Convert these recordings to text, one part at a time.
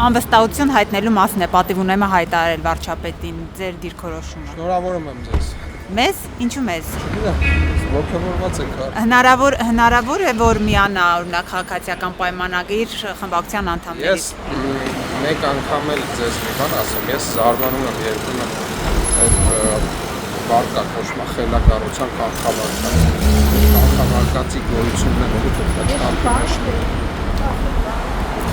Անվստահություն հայտնելու մասին է պատիվ ունեմը հայտարարել վարչապետին ձեր դիրքորոշումը։ Շնորհավորում եմ ձեզ։ Մեզ, ինչու մեզ։ Ողջավորված եք։ Հնարավոր է որ միանա օրինակ քաղաքացիական պայմանագիր խմբակցության անդամների։ Ես մեկ անգամ էլ ձեզ մի բան ասեմ, ես զարմանում եմ երբեմն այդ վարկա կոչմա խելագարության կանխավարկածի գոյությունները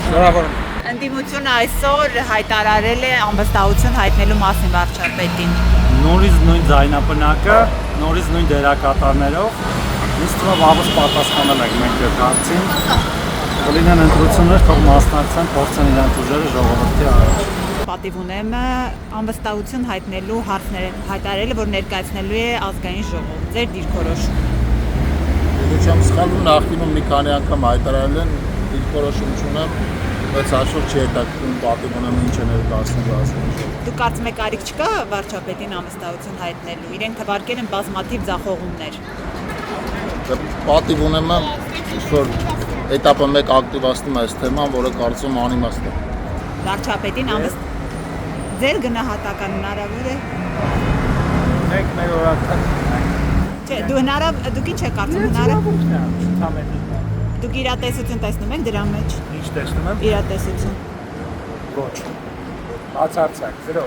Շնորհավորում։ Ընդդիմությունը այսօր հայտարարել է անվստահություն հայտնելու մասին վարչապետին։ Նորից նույն ձայնապնակը, նորից նույն դերակատարներով, ինձ թվում է վաղուց պատասխանել ենք մենք այդ հարցին։ Կլինեն ընտրություններ, թող մասնակցեն, փորձեն իրենց ուժերը ժողովրդի առաջ։ Պատիվ ունեմը անվստահություն հայտնելու հարցներ հայտարարել է, որ ներկայացնելու է ազգային ժողով։ Ձեր դիրքորոշումը։ Եթե չեմ սխալվում, նախկինում մի քանի անգամ հայտարարել են դիրքորոշում չունեմ, բայց այսօր չի հետաքրքրում պատիվ ունեմ ինչ է ներկայացնելու ազգային ժողով։ Դուք կարծում եք կարիք չկա վարչապետին անվստահություն հայտնելու։ Իրենք թվարկել են բազմաթիվ ձախողումներ։ Պատիվ ունեմ ինչ-որ էտապը մեկ ակտիվացնում է այս թեման, որը կարծում անիմաստ է։ Վարչապետին ձեր գնահատական հնարավոր է։ Մենք օրական Չէ, դուք ինչ եք կարծում հնարավոր։ Դուք իրատեսություն տեսնում եք դրա մեջ։ Ինչ տեսնում եմ։ Իրատեսություն։ Ոչ։ Բացարձակ, 0